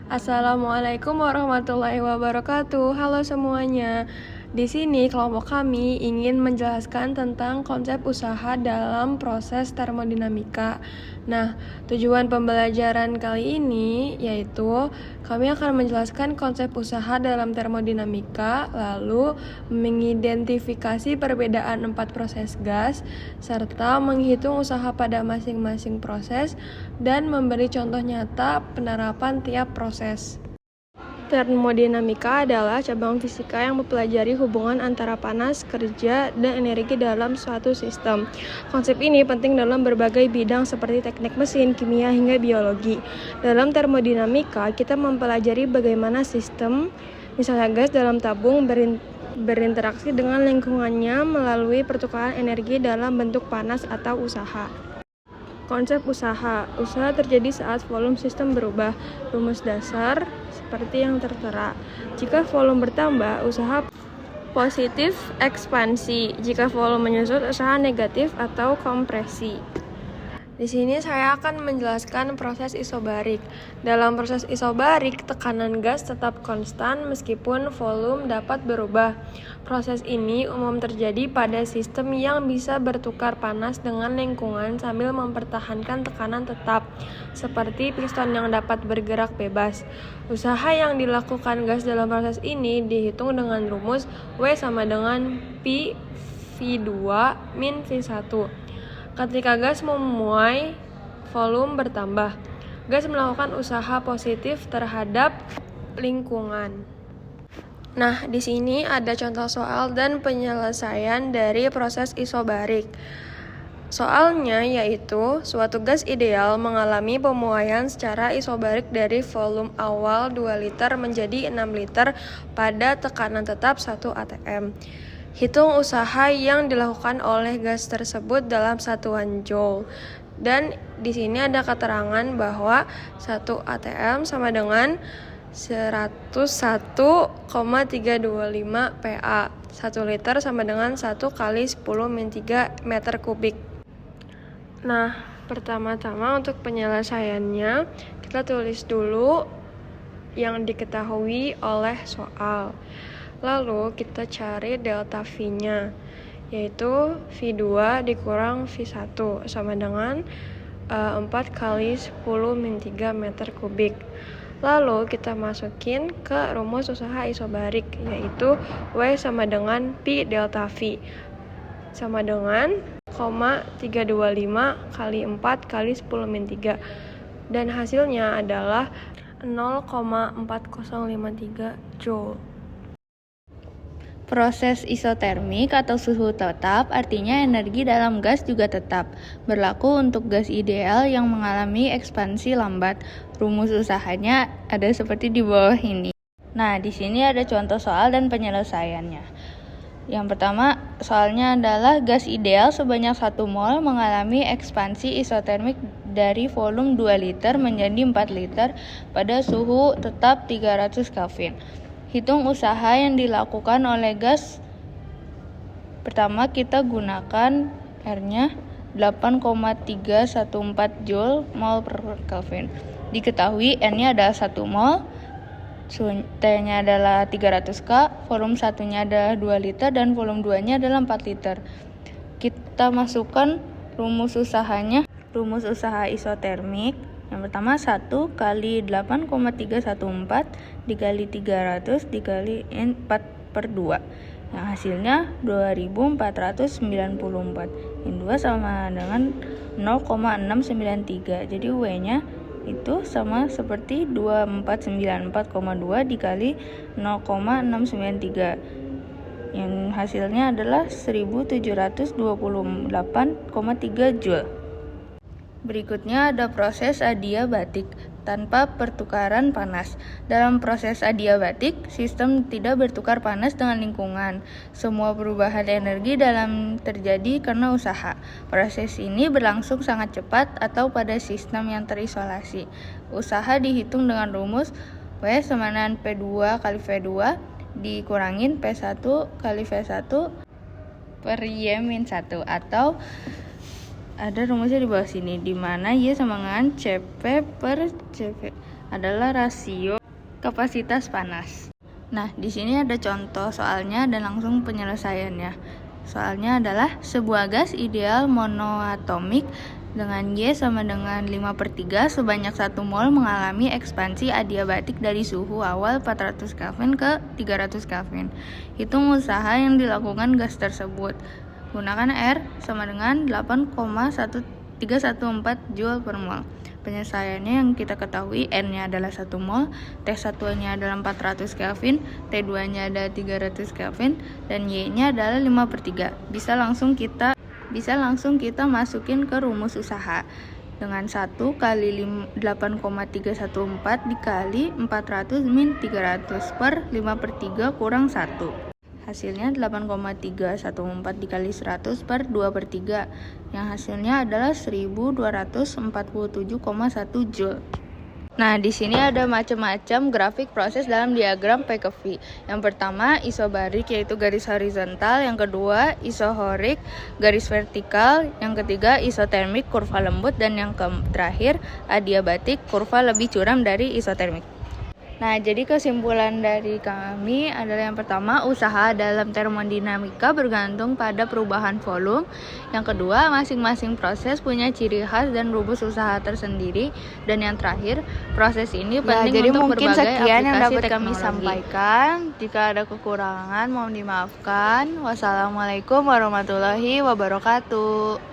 Assalamualaikum warahmatullahi wabarakatuh. Halo semuanya. Di sini kelompok kami ingin menjelaskan tentang konsep usaha dalam proses termodinamika. Nah, tujuan pembelajaran kali ini yaitu kami akan menjelaskan konsep usaha dalam termodinamika, lalu mengidentifikasi perbedaan 4 proses gas, serta menghitung usaha pada masing-masing proses dan memberi contoh nyata penerapan tiap proses. Termodinamika adalah cabang fisika yang mempelajari hubungan antara panas, kerja, dan energi dalam suatu sistem. Konsep ini penting dalam berbagai bidang seperti teknik mesin, kimia, hingga biologi. Dalam termodinamika, kita mempelajari bagaimana sistem, misalnya gas dalam tabung, berinteraksi dengan lingkungannya melalui pertukaran energi dalam bentuk panas atau usaha. Konsep usaha terjadi saat volume sistem berubah. Rumus dasar seperti yang tertera. Jika volume bertambah, usaha positif ekspansi. Jika volume menyusut, usaha negatif atau kompresi. Di sini saya akan menjelaskan proses isobarik. Dalam proses isobarik, tekanan gas tetap konstan meskipun volume dapat berubah. Proses ini umum terjadi pada sistem yang bisa bertukar panas dengan lingkungan sambil mempertahankan tekanan tetap, seperti piston yang dapat bergerak bebas. Usaha yang dilakukan gas dalam proses ini dihitung dengan rumus W sama dengan Pi V2 min V1. Ketika gas memuai, volume bertambah. Gas melakukan usaha positif terhadap lingkungan. Nah, di sini ada contoh soal dan penyelesaian dari proses isobarik. Soalnya yaitu, suatu gas ideal mengalami pemuaian secara isobarik dari volume awal 2 liter menjadi 6 liter pada tekanan tetap 1 atm. Hitung usaha yang dilakukan oleh gas tersebut dalam satuan joule. Dan di sini ada keterangan bahwa 1 atm sama dengan 101,325 PA. 1 liter sama dengan 1 kali 10 min 3 meter kubik. Nah, pertama-tama untuk penyelesaiannya, kita tulis dulu yang diketahui oleh soal. Lalu kita cari delta V-nya, yaitu V2 dikurang V1 sama dengan 4 kali 10 min 3 meter kubik. Lalu kita masukin ke rumus usaha isobarik, yaitu W sama dengan Pi delta V sama dengan 0,325 kali 4 kali 10 min 3. Dan hasilnya adalah 0,4053 Joule. Proses isotermik atau suhu tetap artinya energi dalam gas juga tetap. Berlaku untuk gas ideal yang mengalami ekspansi lambat. Rumus usahanya ada seperti di bawah ini. Nah, di sini ada contoh soal dan penyelesaiannya. Yang pertama, soalnya adalah gas ideal sebanyak 1 mol mengalami ekspansi isotermik dari volume 2 liter menjadi 4 liter pada suhu tetap 300 Kelvin. Hitung usaha yang dilakukan oleh gas. Pertama kita gunakan R-nya 8,314 Joule mol per Kelvin. Diketahui N-nya adalah 1 mol, T-nya adalah 300K, volume 1-nya adalah 2 liter dan volume 2-nya adalah 4 liter. Kita masukkan rumus usahanya. Rumus usaha isotermik yang pertama 1 kali 8,314 dikali 300 dikali 4 per 2. Yang hasilnya 2494. Yang 2 sama dengan 0,693. Jadi W-nya itu sama seperti 2494,2 dikali 0,693. Yang hasilnya adalah 1728,3 Joule. Berikutnya ada proses adiabatik tanpa pertukaran panas. Dalam proses adiabatik, sistem tidak bertukar panas dengan lingkungan. Semua perubahan energi dalam terjadi karena usaha. Proses ini berlangsung sangat cepat atau pada sistem yang terisolasi. Usaha dihitung dengan rumus W sama dengan P2 kali V2 dikurangin P1 kali V1 per Y-1 atau ada rumusnya di bawah sini, di mana Y sama dengan CP per CP adalah rasio kapasitas panas. Nah, di sini ada contoh soalnya dan langsung penyelesaiannya. Soalnya adalah sebuah gas ideal monoatomik dengan Y sama dengan 5/3 sebanyak 1 mol mengalami ekspansi adiabatik dari suhu awal 400 Kelvin ke 300 Kelvin. Hitung usaha yang dilakukan gas tersebut. Gunakan R sama dengan 8,1314 Joule per mol. Penyelesaiannya yang kita ketahui N-nya adalah 1 mol, T1-nya adalah 400 Kelvin, T2-nya adalah 300 Kelvin, dan Y-nya adalah 5/3. Bisa langsung kita masukin ke rumus usaha. Dengan 1 kali 8,314 dikali 400 min 300 per 5/3 kurang 1. Hasilnya 8,314 dikali 100 per 2/3. Yang hasilnya adalah 1247,1 Joule. Nah, di sini ada macam-macam grafik proses dalam diagram P ke V. Yang pertama isobarik yaitu garis horizontal, yang kedua isohorik garis vertikal, yang ketiga isotermik kurva lembut, dan yang terakhir adiabatik kurva lebih curam dari isotermik. Nah, jadi kesimpulan dari kami adalah yang pertama, usaha dalam termodinamika bergantung pada perubahan volume. Yang kedua, masing-masing proses punya ciri khas dan rumus usaha tersendiri. Dan yang terakhir, proses ini penting jadi untuk mungkin berbagai sekian yang aplikasi dapat kami teknologi. sampaikan. Jika ada kekurangan mohon dimaafkan. Wassalamualaikum warahmatullahi wabarakatuh.